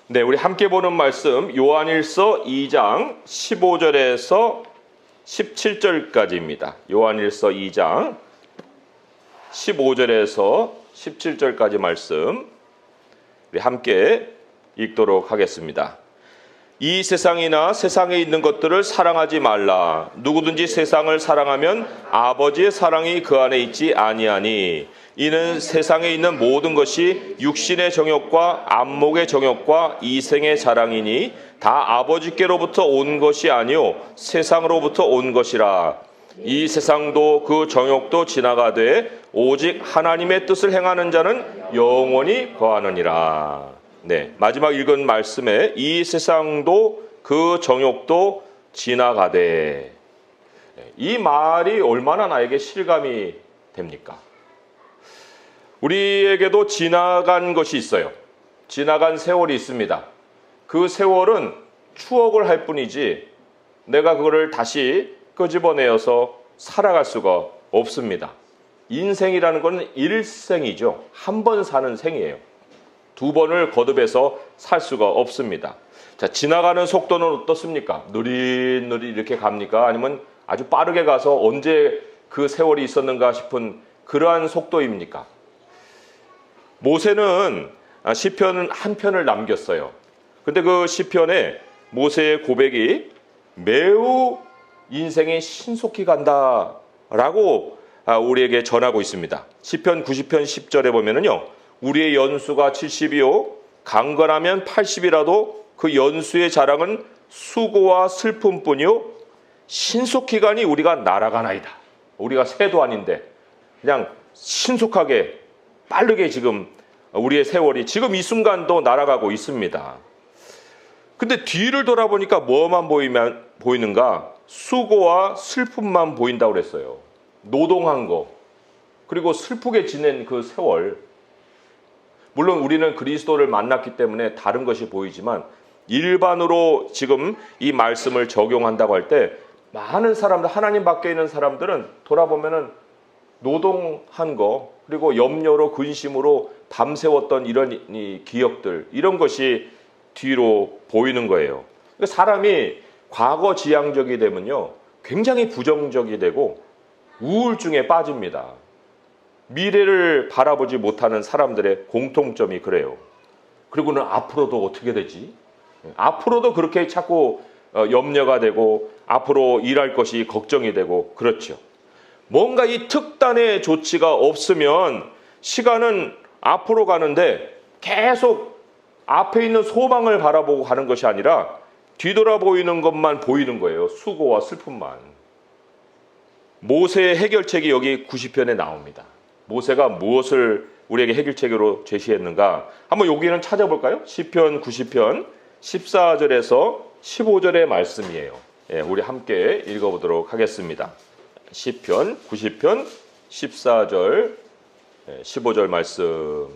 네, 우리 함께 보는 말씀 요한일서 2장 15절에서 17절까지입니다. 요한일서 2장 15절에서 17절까지 말씀 우리 함께 읽도록 하겠습니다. 이 세상이나 세상에 있는 것들을 사랑하지 말라. 누구든지 세상을 사랑하면 아버지의 사랑이 그 안에 있지 아니하니 이는 세상에 있는 모든 것이 육신의 정욕과 안목의 정욕과 이생의 자랑이니 다 아버지께로부터 온 것이 아니요 세상으로부터 온 것이라. 이 세상도 그 정욕도 지나가되 오직 하나님의 뜻을 행하는 자는 영원히 거하느니라. 네, 마지막 읽은 말씀에 이 세상도 그 정욕도 지나가되, 이 말이 얼마나 나에게 실감이 됩니까? 우리에게도 지나간 것이 있어요. 지나간 세월이 있습니다. 그 세월은 추억을 할 뿐이지 내가 그거를 다시 끄집어내어서 살아갈 수가 없습니다. 인생이라는 건 일생이죠. 한 번 사는 생이에요. 두 번을 거듭해서 살 수가 없습니다. 자, 지나가는 속도는 어떻습니까? 느릿느릿 이렇게 갑니까? 아니면 아주 빠르게 가서 언제 그 세월이 있었는가 싶은 그러한 속도입니까? 모세는 시편 한 편을 남겼어요. 근데 그 시편에 모세의 고백이 매우 인생이 신속히 간다라고 우리에게 전하고 있습니다. 시편 90편 10절에 보면은요. 우리의 연수가 70이요 강건하면 80이라도 그 연수의 자랑은 수고와 슬픔뿐이요 신속히 가니 우리가 날아가나이다. 우리가 새도 아닌데 그냥 신속하게 빠르게 지금 우리의 세월이 지금 이 순간도 날아가고 있습니다. 근데 뒤를 돌아보니까 뭐만 보이는가? 수고와 슬픔만 보인다고 그랬어요. 노동한 거 그리고 슬프게 지낸 그 세월. 물론 우리는 그리스도를 만났기 때문에 다른 것이 보이지만 일반으로 지금 이 말씀을 적용한다고 할 때 많은 사람들, 하나님 밖에 있는 사람들은 돌아보면은 노동한 거 그리고 염려로 근심으로 밤새웠던 이런 이 기억들 이런 것이 뒤로 보이는 거예요. 사람이 과거 지향적이 되면요 굉장히 부정적이 되고 우울증에 빠집니다. 미래를 바라보지 못하는 사람들의 공통점이 그래요. 그리고는 앞으로도 어떻게 되지? 앞으로도 그렇게 자꾸 염려가 되고 앞으로 일할 것이 걱정이 되고 그렇죠. 뭔가 이 특단의 조치가 없으면 시간은 앞으로 가는데 계속 앞에 있는 소망을 바라보고 가는 것이 아니라 뒤돌아 보이는 것만 보이는 거예요. 수고와 슬픔만. 모세의 해결책이 여기 90편에 나옵니다. 모세가 무엇을 우리에게 해결책으로 제시했는가? 한번 여기는 찾아볼까요? 시편 90편 14절에서 15절의 말씀이에요. 예, 우리 함께 읽어보도록 하겠습니다. 시편 90편 14절 15절 말씀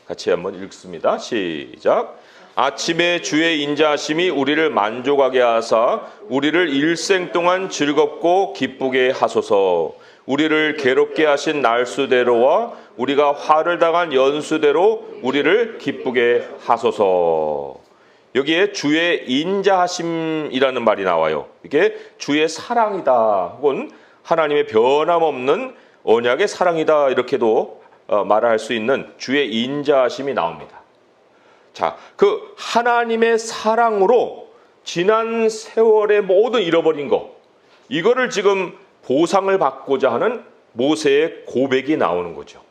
같이 한번 읽습니다. 시작. 아침에 주의 인자하심이 우리를 만족하게 하사 우리를 일생 동안 즐겁고 기쁘게 하소서. 우리를 괴롭게 하신 날수대로와 우리가 화를 당한 연수대로 우리를 기쁘게 하소서. 여기에 주의 인자하심이라는 말이 나와요. 이게 주의 사랑이다 혹은 하나님의 변함없는 언약의 사랑이다 이렇게도 말할 수 있는 주의 인자하심이 나옵니다. 자, 그 하나님의 사랑으로 지난 세월의 모든 잃어버린 거 이거를 지금 보상을 받고자 하는 모세의 고백이 나오는 거죠.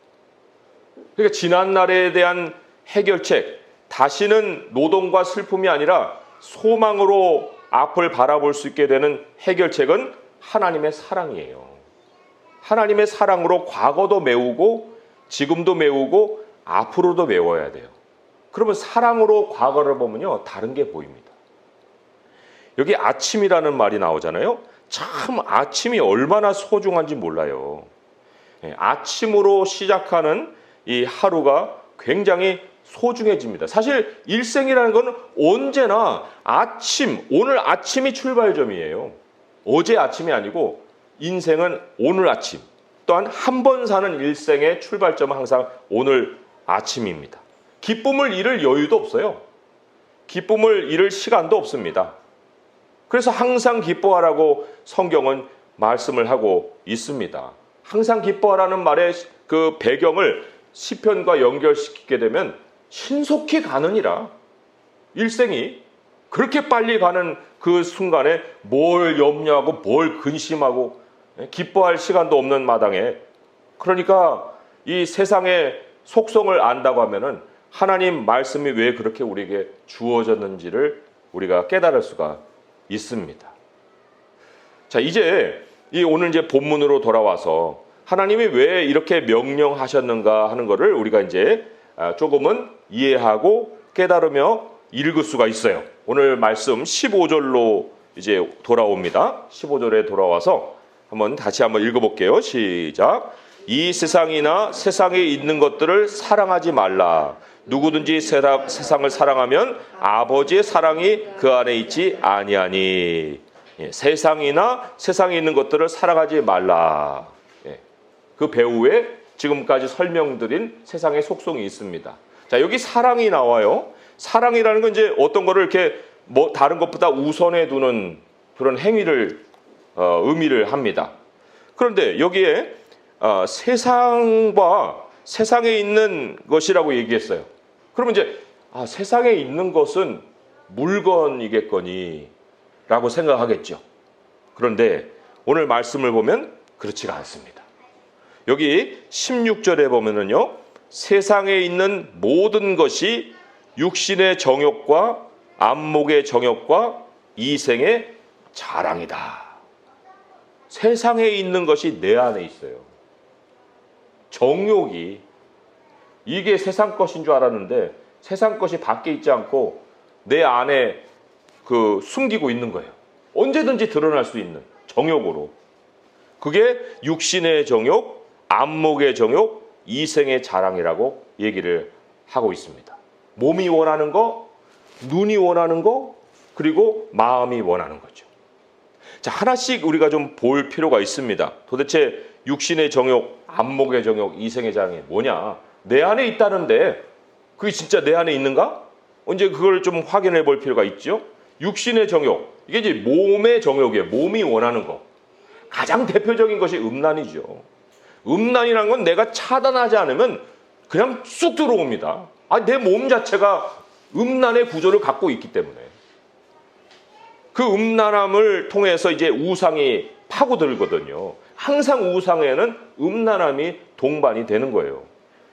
그러니까 지난 날에 대한 해결책, 다시는 노동과 슬픔이 아니라 소망으로 앞을 바라볼 수 있게 되는 해결책은 하나님의 사랑이에요. 하나님의 사랑으로 과거도 메우고 지금도 메우고 앞으로도 메워야 돼요. 그러면 사랑으로 과거를 보면요 다른 게 보입니다. 여기 아침이라는 말이 나오잖아요. 참 아침이 얼마나 소중한지 몰라요. 아침으로 시작하는 이 하루가 굉장히 소중해집니다. 사실 일생이라는 건 언제나 아침, 오늘 아침이 출발점이에요. 어제 아침이 아니고 인생은 오늘 아침. 또한 한 번 사는 일생의 출발점은 항상 오늘 아침입니다. 기쁨을 잃을 여유도 없어요. 기쁨을 잃을 시간도 없습니다. 그래서 항상 기뻐하라고 성경은 말씀을 하고 있습니다. 항상 기뻐하라는 말의 그 배경을 시편과 연결시키게 되면 신속히 가느니라. 일생이 그렇게 빨리 가는 그 순간에 뭘 염려하고 뭘 근심하고 기뻐할 시간도 없는 마당에, 그러니까 이 세상의 속성을 안다고 하면은 하나님 말씀이 왜 그렇게 우리에게 주어졌는지를 우리가 깨달을 수가 있습니다. 자, 이제 오늘 이제 본문으로 돌아와서 하나님이 왜 이렇게 명령하셨는가 하는 것을 우리가 이제 조금은 이해하고 깨달으며 읽을 수가 있어요. 오늘 말씀 15절로 이제 돌아옵니다. 15절에 돌아와서 다시 한번 읽어볼게요. 시작. 이 세상이나 세상에 있는 것들을 사랑하지 말라. 누구든지 세상을 사랑하면 아버지의 사랑이 그 안에 있지 아니하니. 세상이나 세상에 있는 것들을 사랑하지 말라. 그 배후에 지금까지 설명드린 세상의 속성이 있습니다. 자, 여기 사랑이 나와요. 사랑이라는 건 이제 어떤 거를 이렇게 다른 것보다 우선해 두는 그런 행위를 의미를 합니다. 그런데 여기에 세상과 세상에 있는 것이라고 얘기했어요. 그러면 이제 세상에 있는 것은 물건이겠거니 라고 생각하겠죠. 그런데 오늘 말씀을 보면 그렇지가 않습니다. 여기 16절에 보면은요, 세상에 있는 모든 것이 육신의 정욕과 안목의 정욕과 이생의 자랑이다. 세상에 있는 것이 내 안에 있어요. 정욕이, 이게 세상 것인 줄 알았는데 세상 것이 밖에 있지 않고 내 안에 숨기고 있는 거예요. 언제든지 드러날 수 있는 정욕으로. 그게 육신의 정욕, 안목의 정욕, 이생의 자랑이라고 얘기를 하고 있습니다. 몸이 원하는 거, 눈이 원하는 거, 그리고 마음이 원하는 거죠. 자, 하나씩 우리가 좀 볼 필요가 있습니다. 도대체 육신의 정욕, 안목의 정욕, 이생의 자랑이 뭐냐? 내 안에 있다는데 그게 진짜 내 안에 있는가? 언제 그걸 좀 확인해 볼 필요가 있죠. 육신의 정욕, 이게 이제 몸의 정욕이에요. 몸이 원하는 거. 가장 대표적인 것이 음란이죠. 음란이라는 건 내가 차단하지 않으면 그냥 쑥 들어옵니다. 내 몸 자체가 음란의 구조를 갖고 있기 때문에. 그 음란함을 통해서 이제 우상이 파고들거든요. 항상 우상에는 음란함이 동반이 되는 거예요.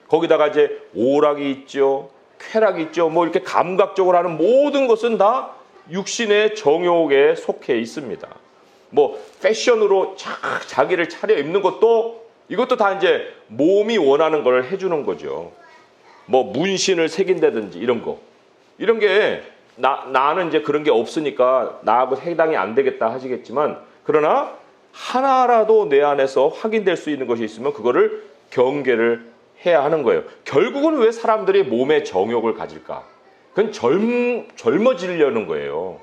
거기다가 이제 오락이 있죠, 쾌락이 있죠. 이렇게 감각적으로 하는 모든 것은 다 육신의 정욕에 속해 있습니다. 패션으로 자기를 차려입는 것도, 이것도 다 이제 몸이 원하는 걸 해주는 거죠. 문신을 새긴다든지 이런 거. 이런 게 나는 이제 그런 게 없으니까 나하고 해당이 안 되겠다 하시겠지만, 그러나 하나라도 내 안에서 확인될 수 있는 것이 있으면 그거를 경계를 해야 하는 거예요. 결국은 왜 사람들이 몸의 정욕을 가질까? 그건 젊어지려는 거예요.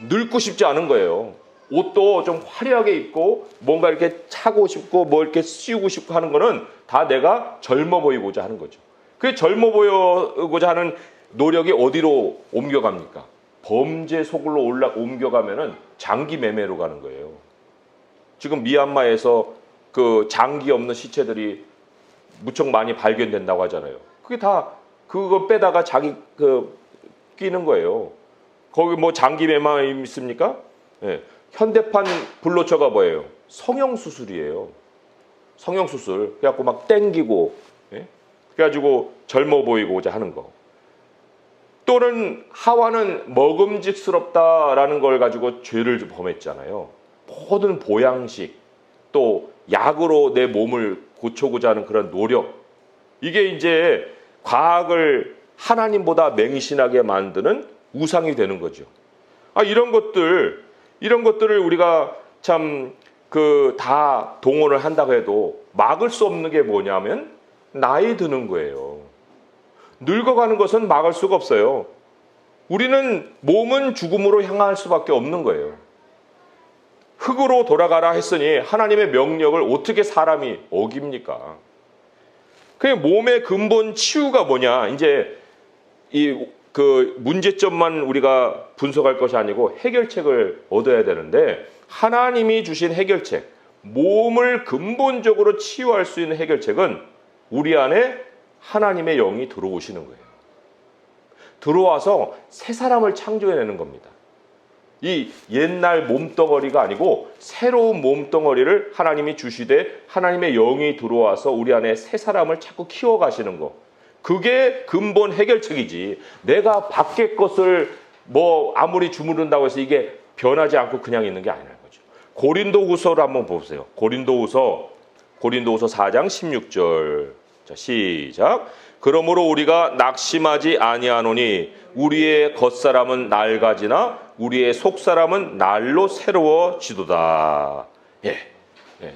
늙고 싶지 않은 거예요. 옷도 좀 화려하게 입고 뭔가 이렇게 차고 싶고 이렇게 씌우고 싶고 하는 거는 다 내가 젊어 보이고자 하는 거죠. 그 젊어 보이고자 하는 노력이 어디로 옮겨갑니까? 범죄 속으로 옮겨가면은 장기 매매로 가는 거예요. 지금 미얀마에서 그 장기 없는 시체들이 무척 많이 발견된다고 하잖아요. 그게 다 그거 빼다가 자기 끼는 거예요. 거기 장기 매매 있습니까? 예. 현대판 불로처가 뭐예요? 성형수술이에요. 성형수술. 그래갖고 막 땡기고, 예? 그래가지고 젊어 보이고자 하는 거. 또는 하와는 먹음직스럽다라는 걸 가지고 죄를 범했잖아요. 모든 보양식, 또 약으로 내 몸을 고쳐고자 하는 그런 노력. 이게 이제 과학을 하나님보다 맹신하게 만드는 우상이 되는 거죠. 이런 것들을 우리가 참 다 동원을 한다고 해도 막을 수 없는 게 뭐냐면 나이 드는 거예요. 늙어가는 것은 막을 수가 없어요. 우리는 몸은 죽음으로 향할 수밖에 없는 거예요. 흙으로 돌아가라 했으니 하나님의 명령을 어떻게 사람이 어깁니까? 그 몸의 근본 치유가 뭐냐? 이제 이 그 문제점만 우리가 분석할 것이 아니고 해결책을 얻어야 되는데, 하나님이 주신 해결책, 몸을 근본적으로 치유할 수 있는 해결책은 우리 안에 하나님의 영이 들어오시는 거예요. 들어와서 새 사람을 창조해내는 겁니다. 이 옛날 몸뚱어리가 아니고 새로운 몸뚱어리를 하나님이 주시되 하나님의 영이 들어와서 우리 안에 새 사람을 자꾸 키워가시는 거. 그게 근본 해결책이지. 내가 밖의 것을 뭐 아무리 주무른다고 해서 이게 변하지 않고 그냥 있는 게 아니라는 거죠. 고린도후서를 한번 보세요. 고린도후서 4장 16절. 자, 시작. 그러므로 우리가 낙심하지 아니하노니 우리의 겉사람은 낡아지나 우리의 속사람은 날로 새로워지도다.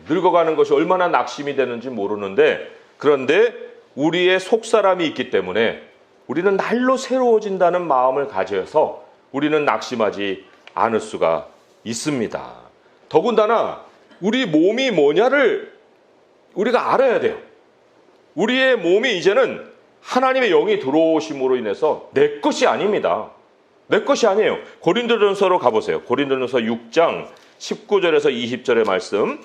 늙어가는 것이 얼마나 낙심이 되는지 모르는데, 그런데 우리의 속사람이 있기 때문에 우리는 날로 새로워진다는 마음을 가져서 우리는 낙심하지 않을 수가 있습니다. 더군다나 우리 몸이 뭐냐를 우리가 알아야 돼요. 우리의 몸이 이제는 하나님의 영이 들어오심으로 인해서 내 것이 아닙니다. 내 것이 아니에요. 고린도전서로 가보세요. 고린도전서 6장 19절에서 20절의 말씀,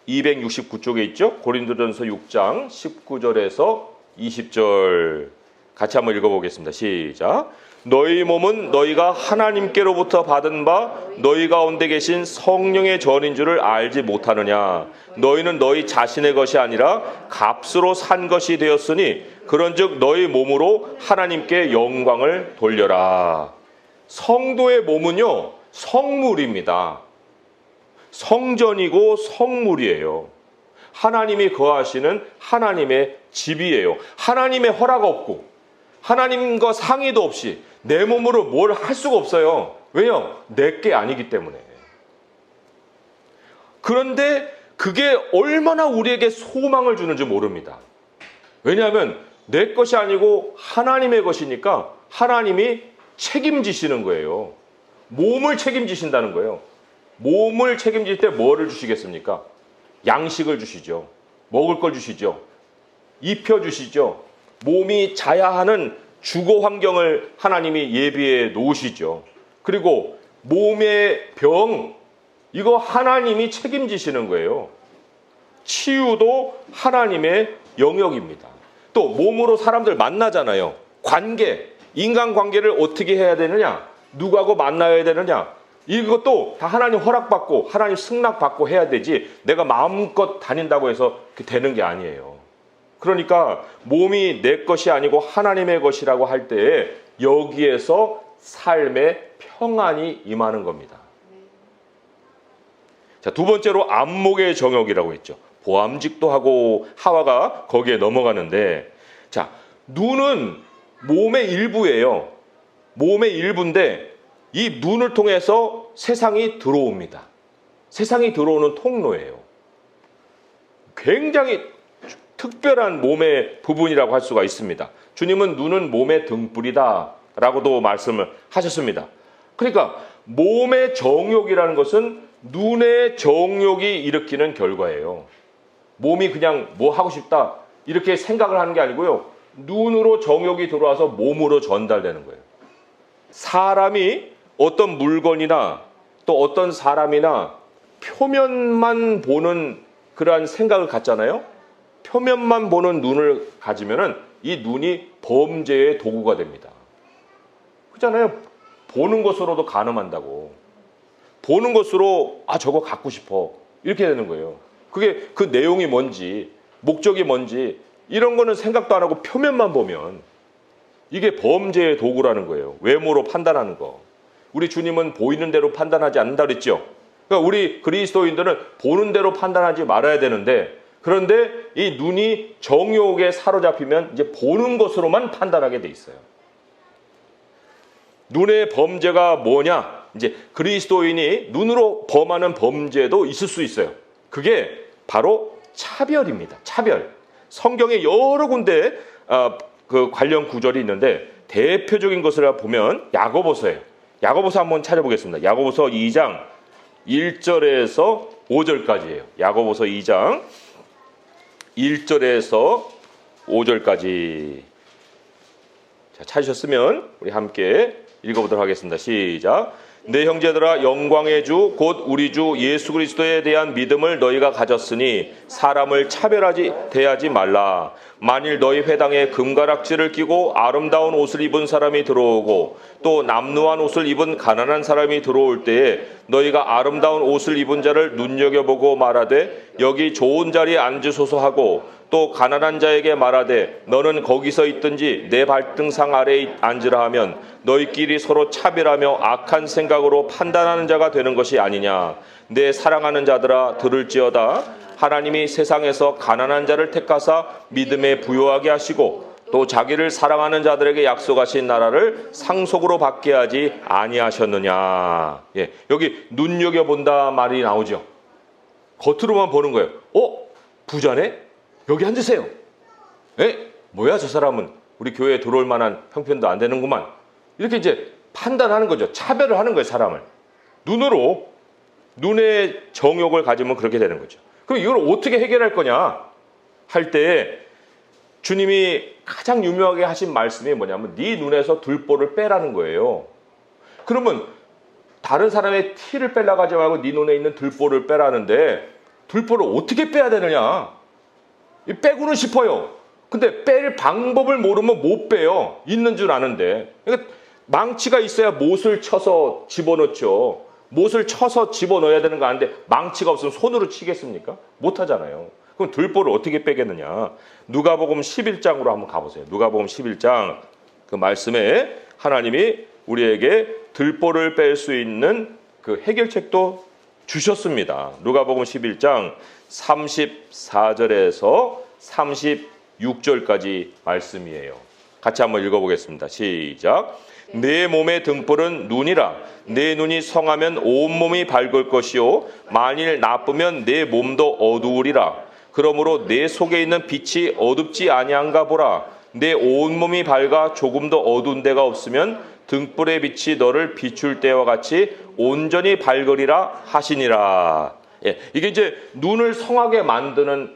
269쪽에 있죠. 고린도전서 6장 19절에서 20절 같이 한번 읽어보겠습니다. 시작. 너희 몸은 너희가 하나님께로부터 받은 바 너희 가운데 계신 성령의 전인 줄을 알지 못하느냐. 너희는 너희 자신의 것이 아니라 값으로 산 것이 되었으니 그런즉 너희 몸으로 하나님께 영광을 돌려라. 성도의 몸은요, 성물입니다. 성전이고 성물이에요. 하나님이 거하시는 하나님의 집이에요. 하나님의 허락 없고 하나님과 상의도 없이 내 몸으로 뭘 할 수가 없어요. 왜요? 내 게 아니기 때문에. 그런데 그게 얼마나 우리에게 소망을 주는지 모릅니다. 왜냐하면 내 것이 아니고 하나님의 것이니까 하나님이 책임지시는 거예요. 몸을 책임지신다는 거예요. 몸을 책임질 때 뭐를 주시겠습니까? 양식을 주시죠. 먹을 걸 주시죠. 입혀주시죠. 몸이 자야 하는 주거 환경을 하나님이 예비해 놓으시죠. 그리고 몸의 병, 이거 하나님이 책임지시는 거예요. 치유도 하나님의 영역입니다. 또 몸으로 사람들 만나잖아요. 관계, 인간관계를 어떻게 해야 되느냐, 누구하고 만나야 되느냐, 이것도 다 하나님 허락받고 하나님 승낙받고 해야 되지 내가 마음껏 다닌다고 해서 되는 게 아니에요. 그러니까 몸이 내 것이 아니고 하나님의 것이라고 할 때에 여기에서 삶의 평안이 임하는 겁니다. 자, 두 번째로 안목의 정욕이라고 했죠. 보암직도 하고 하와가 거기에 넘어가는데, 자, 눈은 몸의 일부예요. 몸의 일부인데 이 눈을 통해서 세상이 들어옵니다. 세상이 들어오는 통로예요. 굉장히 특별한 몸의 부분이라고 할 수가 있습니다. 주님은 눈은 몸의 등불이다 라고도 말씀을 하셨습니다. 그러니까 몸의 정욕이라는 것은 눈의 정욕이 일으키는 결과예요. 몸이 그냥 뭐 하고 싶다 이렇게 생각을 하는 게 아니고요. 눈으로 정욕이 들어와서 몸으로 전달되는 거예요. 사람이 어떤 물건이나 또 어떤 사람이나 표면만 보는 그러한 생각을 갖잖아요. 표면만 보는 눈을 가지면은 이 눈이 범죄의 도구가 됩니다. 그렇잖아요. 보는 것으로도 간음한다고. 보는 것으로 저거 갖고 싶어 이렇게 되는 거예요. 그게 그 내용이 뭔지 목적이 뭔지 이런 거는 생각도 안 하고 표면만 보면 이게 범죄의 도구라는 거예요. 외모로 판단하는 거. 우리 주님은 보이는 대로 판단하지 않는다 그랬죠. 그러니까 우리 그리스도인들은 보는 대로 판단하지 말아야 되는데, 그런데 이 눈이 정욕에 사로잡히면 이제 보는 것으로만 판단하게 돼 있어요. 눈의 범죄가 뭐냐? 이제 그리스도인이 눈으로 범하는 범죄도 있을 수 있어요. 그게 바로 차별입니다. 차별. 성경에 여러 군데 그 관련 구절이 있는데 대표적인 것을 보면 야고보서예요. 야고보서 한번 찾아보겠습니다. 야고보서 2장 1절에서 5절까지예요. 야고보서 2장 1절에서 5절까지. 자, 찾으셨으면 우리 함께 읽어보도록 하겠습니다. 시작. 내 형제들아, 영광의 주 곧 우리 주 예수 그리스도에 대한 믿음을 너희가 가졌으니 사람을 대하지 말라. 만일 너희 회당에 금가락지를 끼고 아름다운 옷을 입은 사람이 들어오고 또 남루한 옷을 입은 가난한 사람이 들어올 때에 너희가 아름다운 옷을 입은 자를 눈여겨보고 말하되 여기 좋은 자리에 앉으소서 하고 또 가난한 자에게 말하되 너는 거기서 있든지 내 발등상 아래에 앉으라 하면 너희끼리 서로 차별하며 악한 생각으로 판단하는 자가 되는 것이 아니냐. 내 사랑하는 자들아, 들을지어다. 하나님이 세상에서 가난한 자를 택하사 믿음에 부요하게 하시고 또 자기를 사랑하는 자들에게 약속하신 나라를 상속으로 받게 하지 아니하셨느냐. 예, 여기 눈여겨본다 말이 나오죠. 겉으로만 보는 거예요. 부자네? 여기 앉으세요. 뭐야 저 사람은 우리 교회에 들어올 만한 형편도 안 되는구만. 이렇게 이제 판단하는 거죠. 차별을 하는 거예요, 사람을. 눈의 정욕을 가지면 그렇게 되는 거죠. 그럼 이걸 어떻게 해결할 거냐 할 때 주님이 가장 유명하게 하신 말씀이 뭐냐면 네 눈에서 들보를 빼라는 거예요. 그러면 다른 사람의 티를 빼려고 하지 말고 네 눈에 있는 들보를 빼라는데 들보를 어떻게 빼야 되느냐. 빼고는 싶어요. 근데 뺄 방법을 모르면 못 빼요. 있는 줄 아는데. 그러니까 망치가 있어야 못을 쳐서 집어넣죠. 못을 쳐서 집어넣어야 되는 거 아는데 망치가 없으면 손으로 치겠습니까? 못 하잖아요. 그럼 들보를 어떻게 빼겠느냐. 누가복음 11장으로 한번 가보세요. 누가복음 11장 그 말씀에 하나님이 우리에게 들보를 뺄 수 있는 그 해결책도 주셨습니다. 누가복음 11장 34절에서 36절까지 말씀이에요. 같이 한번 읽어보겠습니다. 시작. 내 몸의 등불은 눈이라. 내 눈이 성하면 온몸이 밝을 것이요 만일 나쁘면 내 몸도 어두우리라. 그러므로 내 속에 있는 빛이 어둡지 아니한가 보라. 내 온몸이 밝아 조금도 어두운 데가 없으면 등불의 빛이 너를 비출 때와 같이 온전히 밝으리라 하시니라. 예, 이게 이제 눈을 성하게 만드는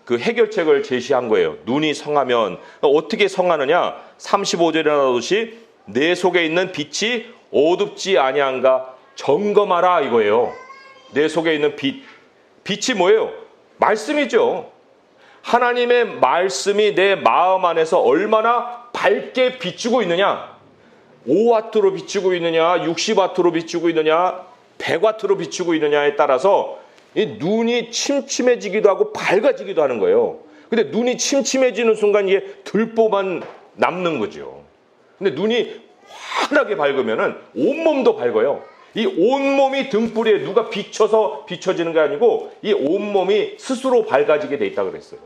그 해결책을 제시한 거예요. 눈이 성하면 어떻게 성하느냐. 35절에 나오듯이 내 속에 있는 빛이 어둡지 아니한가 점검하라 이거예요. 내 속에 있는 빛이 뭐예요? 말씀이죠. 하나님의 말씀이 내 마음 안에서 얼마나 밝게 비추고 있느냐. 5와트로 비추고 있느냐, 60와트로 비추고 있느냐, 100와트로 비추고 있느냐에 따라서 이 눈이 침침해지기도 하고 밝아지기도 하는 거예요. 근데 눈이 침침해지는 순간 이게 들보만 남는 거죠. 근데 눈이 환하게 밝으면은 온몸도 밝아요. 이 온몸이 등불에 누가 비춰서 비춰지는 게 아니고 이 온몸이 스스로 밝아지게 돼 있다고 그랬어요.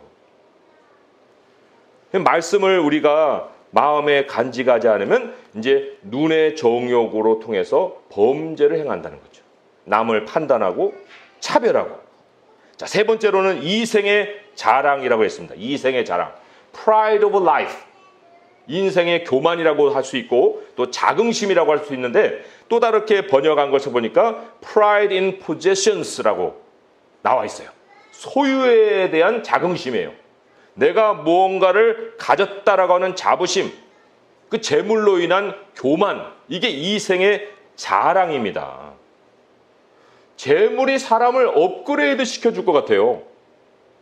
말씀을 우리가 마음에 간직하지 않으면 이제 눈의 정욕으로 통해서 범죄를 행한다는 거죠. 남을 판단하고 차별하고. 자, 세 번째로는 이생의 자랑이라고 했습니다. 이생의 자랑. Pride of life. 인생의 교만이라고 할 수 있고 또 자긍심이라고 할 수 있는데 또 다르게 번역한 것을 보니까 Pride in possessions라고 나와 있어요. 소유에 대한 자긍심이에요. 내가 무언가를 가졌다라고 하는 자부심, 그 재물로 인한 교만, 이게 이생의 자랑입니다. 재물이 사람을 업그레이드 시켜줄 것 같아요.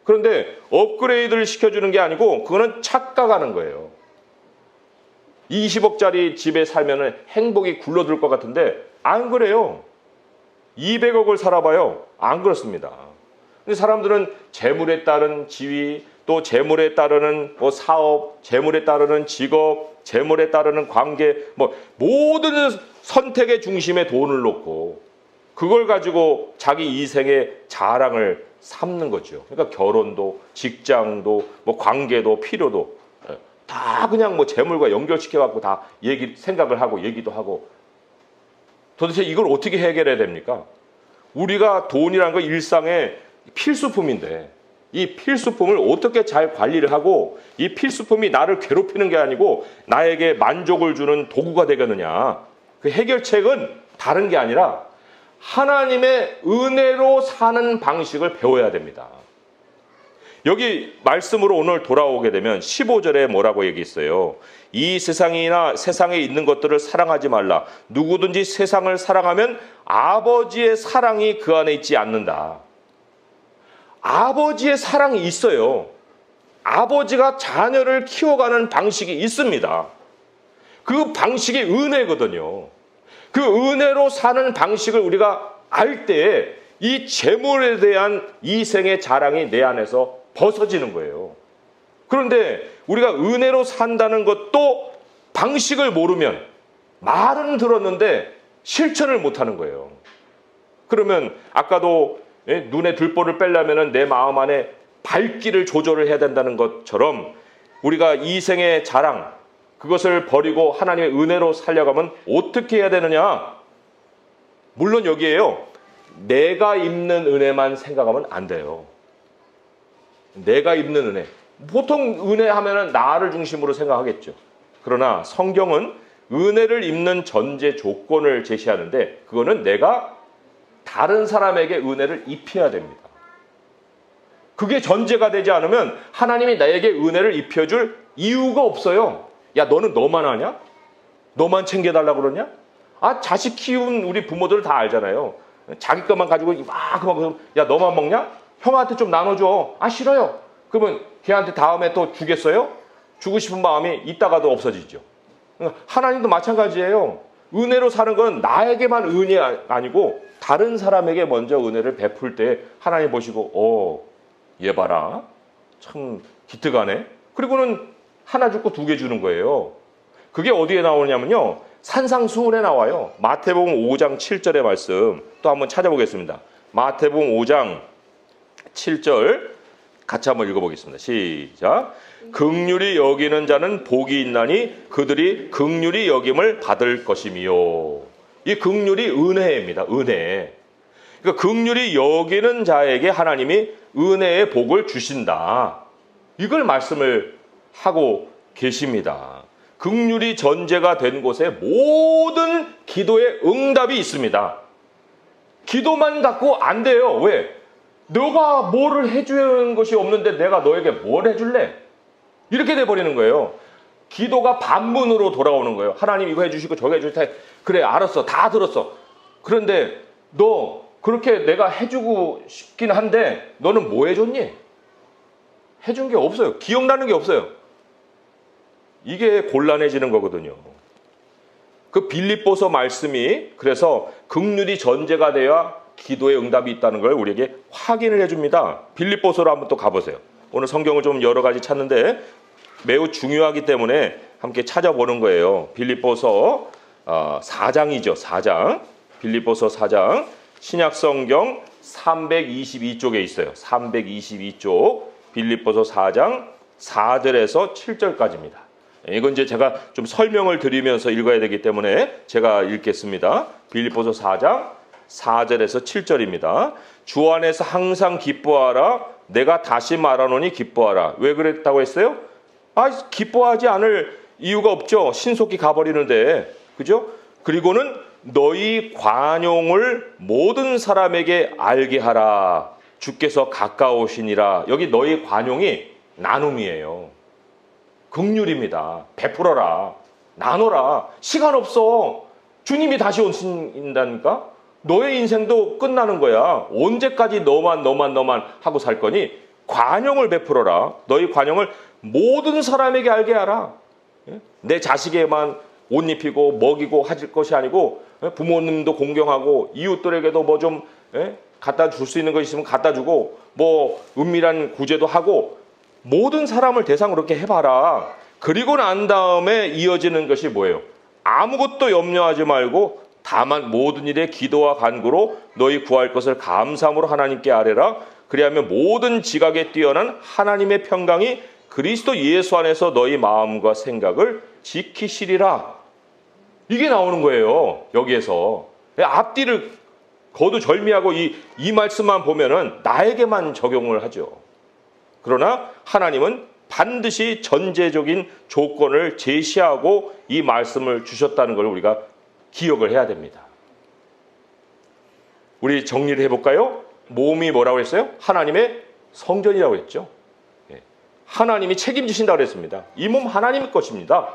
그런데 업그레이드를 시켜주는 게 아니고 그거는 착각하는 거예요. 20억짜리 집에 살면 행복이 굴러들 것 같은데 안 그래요. 200억을 살아봐요. 안 그렇습니다. 근데 사람들은 재물에 따른 지위, 또 재물에 따르는 사업, 재물에 따르는 직업, 재물에 따르는 관계, 모든 선택의 중심에 돈을 놓고 그걸 가지고 자기 이생의 자랑을 삼는 거죠. 그러니까 결혼도, 직장도, 관계도, 필요도 다 그냥 재물과 연결시켜갖고 다 생각을 하고 얘기도 하고. 도대체 이걸 어떻게 해결해야 됩니까? 우리가 돈이라는 건 일상의 필수품인데 이 필수품을 어떻게 잘 관리를 하고 이 필수품이 나를 괴롭히는 게 아니고 나에게 만족을 주는 도구가 되겠느냐. 그 해결책은 다른 게 아니라 하나님의 은혜로 사는 방식을 배워야 됩니다. 여기 말씀으로 오늘 돌아오게 되면 15절에 뭐라고 얘기했어요? 이 세상에 있는 것들을 사랑하지 말라. 누구든지 세상을 사랑하면 아버지의 사랑이 그 안에 있지 않는다. 아버지의 사랑이 있어요. 아버지가 자녀를 키워가는 방식이 있습니다. 그 방식이 은혜거든요. 그 은혜로 사는 방식을 우리가 알 때 이 재물에 대한 이생의 자랑이 내 안에서 벗어지는 거예요. 그런데 우리가 은혜로 산다는 것도 방식을 모르면 말은 들었는데 실천을 못하는 거예요. 그러면 아까도 눈에 들보를 빼려면 내 마음 안에 발길을 조절을 해야 된다는 것처럼 우리가 이생의 자랑, 그것을 버리고 하나님의 은혜로 살려가면 어떻게 해야 되느냐? 물론 여기에요. 내가 입는 은혜만 생각하면 안 돼요. 내가 입는 은혜. 보통 은혜 하면은 나를 중심으로 생각하겠죠. 그러나 성경은 은혜를 입는 전제 조건을 제시하는데 그거는 내가 다른 사람에게 은혜를 입혀야 됩니다. 그게 전제가 되지 않으면 하나님이 나에게 은혜를 입혀줄 이유가 없어요. 야, 너는 너만 하냐? 너만 챙겨달라고 그러냐? 아, 자식 키운 우리 부모들 다 알잖아요. 자기 것만 가지고 막 야, 너만 먹냐? 형한테 좀 나눠줘. 아, 싫어요. 그러면 걔한테 다음에 또 주겠어요? 주고 싶은 마음이 있다가도 없어지죠. 하나님도 마찬가지예요. 은혜로 사는 건 나에게만 은혜 아니고 다른 사람에게 먼저 은혜를 베풀 때 하나님 보시고 얘 봐라. 참 기특하네. 그리고는 하나 주고 2개 주는 거예요. 그게 어디에 나오냐면요. 산상수훈에 나와요. 마태복음 5장 7절의 말씀 또 한번 찾아보겠습니다. 마태복음 5장 7절 같이 한번 읽어보겠습니다. 시작. 긍휼히 여기는 자는 복이 있나니 그들이 긍휼히 여김을 받을 것이미요. 이 긍휼이 은혜입니다. 은혜. 그러니까 긍휼히 여기는 자에게 하나님이 은혜의 복을 주신다. 이걸 말씀을 하고 계십니다. 긍휼이 전제가 된 곳에 모든 기도의 응답이 있습니다. 기도만 갖고 안 돼요. 왜? 너가 뭐를 해주는 것이 없는데 내가 너에게 뭘 해줄래? 이렇게 돼버리는 거예요. 기도가 반문으로 돌아오는 거예요. 하나님 이거 해주시고 저거 해줄 테 그래 알았어. 다 들었어. 그런데 너 그렇게 내가 해주고 싶긴 한데 너는 뭐 해줬니? 해준 게 없어요. 기억나는 게 없어요. 이게 곤란해지는 거거든요. 그 빌립보서 말씀이 그래서 긍휼이 전제가 되어야 기도의 응답이 있다는 걸 우리에게 확인을 해줍니다. 빌립보서로 한번 또 가보세요. 오늘 성경을 좀 여러 가지 찾는데 매우 중요하기 때문에 함께 찾아보는 거예요. 빌립보서 4장이죠. 4장. 빌립보서 4장. 신약성경 322쪽에 있어요. 322쪽. 빌립보서 4장 4절에서 7절까지입니다. 이건 이제 제가 좀 설명을 드리면서 읽어야 되기 때문에 제가 읽겠습니다. 빌립보서 4장 4절에서 7절입니다. 주 안에서 항상 기뻐하라. 내가 다시 말하노니 기뻐하라. 왜 그랬다고 했어요? 기뻐하지 않을 이유가 없죠. 신속히 가버리는데. 그죠? 그리고는 너희 관용을 모든 사람에게 알게 하라. 주께서 가까우시니라. 여기 너희 관용이 나눔이에요. 긍휼입니다. 베풀어라. 나눠라. 시간 없어. 주님이 다시 오신다니까? 너의 인생도 끝나는 거야. 언제까지 너만 하고 살 거니? 관용을 베풀어라. 너희 관용을 모든 사람에게 알게 하라. 내 자식에만 옷 입히고 먹이고 하실 것이 아니고 부모님도 공경하고 이웃들에게도 뭐 좀 갖다 줄 수 있는 거 있으면 갖다 주고 뭐 은밀한 구제도 하고 모든 사람을 대상으로 이렇게 해봐라. 그리고 난 다음에 이어지는 것이 뭐예요? 아무것도 염려하지 말고 다만 모든 일에 기도와 간구로 너희 구할 것을 감사함으로 하나님께 아뢰라. 그리하면 모든 지각에 뛰어난 하나님의 평강이 그리스도 예수 안에서 너희 마음과 생각을 지키시리라. 이게 나오는 거예요. 여기에서. 앞뒤를 거두절미하고 이 말씀만 보면은 나에게만 적용을 하죠. 그러나 하나님은 반드시 전제적인 조건을 제시하고 이 말씀을 주셨다는 걸 우리가 기억을 해야 됩니다. 우리 정리를 해볼까요? 몸이 뭐라고 했어요? 하나님의 성전이라고 했죠. 하나님이 책임지신다 그랬습니다. 이 몸 하나님의 것입니다.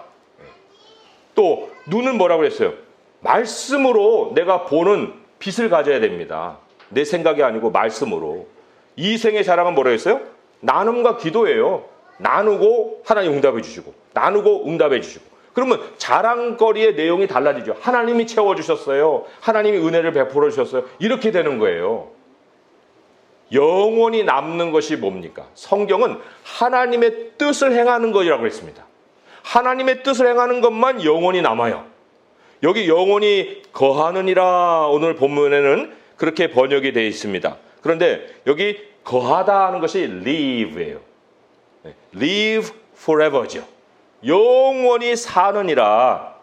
또 눈은 뭐라고 그랬어요? 말씀으로 내가 보는 빛을 가져야 됩니다. 내 생각이 아니고 말씀으로. 이생의 자랑은 뭐라고 했어요? 나눔과 기도예요. 나누고 하나님 응답해 주시고, 나누고 응답해 주시고. 그러면 자랑거리의 내용이 달라지죠. 하나님이 채워주셨어요. 하나님이 은혜를 베풀어 주셨어요. 이렇게 되는 거예요. 영원히 남는 것이 뭡니까? 성경은 하나님의 뜻을 행하는 것이라고 했습니다. 하나님의 뜻을 행하는 것만 영원히 남아요. 여기 영원히 거하느니라 오늘 본문에는 그렇게 번역이 되어 있습니다. 그런데 여기 거하다 하는 것이 live예요. live forever죠. 영원히 사느니라.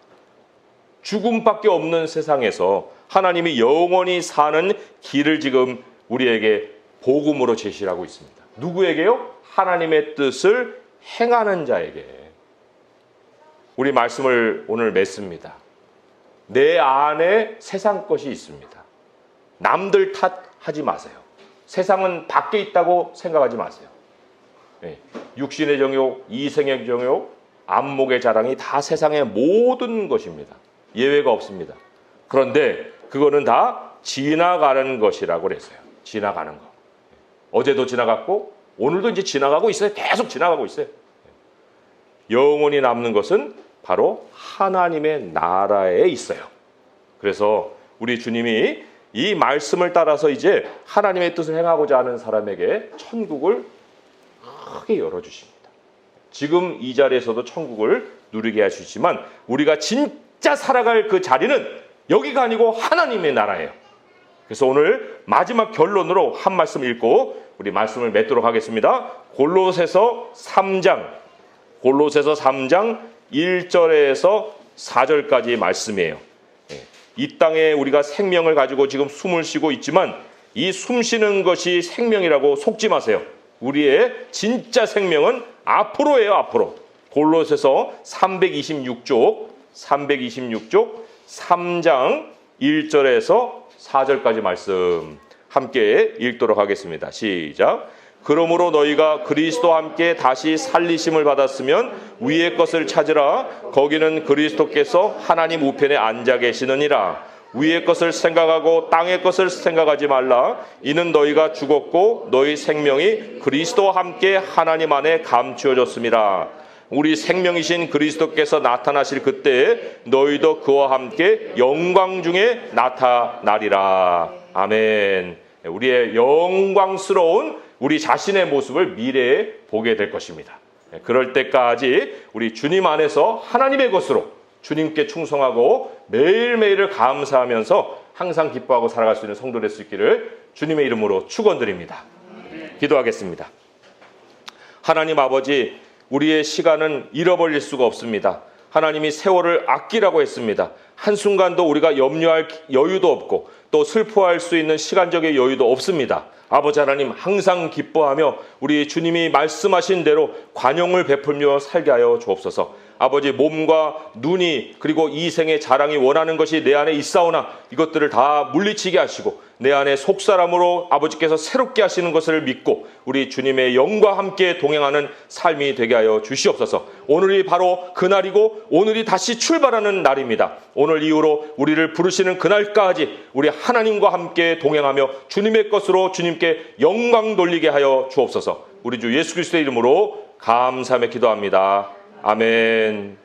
죽음밖에 없는 세상에서 하나님이 영원히 사는 길을 지금 우리에게 복음으로 제시하고 있습니다. 누구에게요? 하나님의 뜻을 행하는 자에게. 우리 말씀을 오늘 맺습니다. 내 안에 세상 것이 있습니다. 남들 탓하지 마세요. 세상은 밖에 있다고 생각하지 마세요. 육신의 정욕, 이생의 정욕, 안목의 자랑이 다 세상의 모든 것입니다. 예외가 없습니다. 그런데 그거는 다 지나가는 것이라고 그랬어요. 지나가는 거. 어제도 지나갔고 오늘도 이제 지나가고 있어요. 계속 지나가고 있어요. 영원히 남는 것은 바로 하나님의 나라에 있어요. 그래서 우리 주님이 이 말씀을 따라서 이제 하나님의 뜻을 행하고자 하는 사람에게 천국을 크게 열어주십니다. 지금 이 자리에서도 천국을 누리게 하시지만 우리가 진짜 살아갈 그 자리는 여기가 아니고 하나님의 나라예요. 그래서 오늘 마지막 결론으로 한 말씀 읽고 우리 말씀을 맺도록 하겠습니다. 골로새서 3장 1절에서 4절까지 말씀이에요. 이 땅에 우리가 생명을 가지고 지금 숨을 쉬고 있지만 이 숨 쉬는 것이 생명이라고 속지 마세요. 우리의 진짜 생명은 앞으로예요. 앞으로. 골로새서 326쪽 3장 1절에서 4절까지 말씀 함께 읽도록 하겠습니다. 시작. 그러므로 너희가 그리스도와 함께 다시 살리심을 받았으면 위의 것을 찾으라. 거기는 그리스도께서 하나님 우편에 앉아 계시느니라. 위의 것을 생각하고 땅의 것을 생각하지 말라. 이는 너희가 죽었고 너희 생명이 그리스도와 함께 하나님 안에 감추어졌습니다. 우리 생명이신 그리스도께서 나타나실 그때에 너희도 그와 함께 영광 중에 나타나리라. 아멘. 우리의 영광스러운 우리 자신의 모습을 미래에 보게 될 것입니다. 그럴 때까지 우리 주님 안에서 하나님의 것으로 주님께 충성하고 매일매일을 감사하면서 항상 기뻐하고 살아갈 수 있는 성도 될 수 있기를 주님의 이름으로 축원드립니다. 기도하겠습니다. 하나님 아버지, 우리의 시간은 잃어버릴 수가 없습니다. 하나님이 세월을 아끼라고 했습니다. 한순간도 우리가 염려할 여유도 없고 또 슬퍼할 수 있는 시간적인 여유도 없습니다. 아버지 하나님, 항상 기뻐하며 우리 주님이 말씀하신 대로 관용을 베풀며 살게 하여 주옵소서. 아버지, 몸과 눈이 그리고 이 생의 자랑이 원하는 것이 내 안에 있사오나 이것들을 다 물리치게 하시고 내 안에 속사람으로 아버지께서 새롭게 하시는 것을 믿고 우리 주님의 영과 함께 동행하는 삶이 되게 하여 주시옵소서. 오늘이 바로 그날이고 오늘이 다시 출발하는 날입니다. 오늘 이후로 우리를 부르시는 그날까지 우리 하나님과 함께 동행하며 주님의 것으로 주님께 영광 돌리게 하여 주옵소서. 우리 주 예수 그리스도의 이름으로 감사하며 기도합니다. 아멘.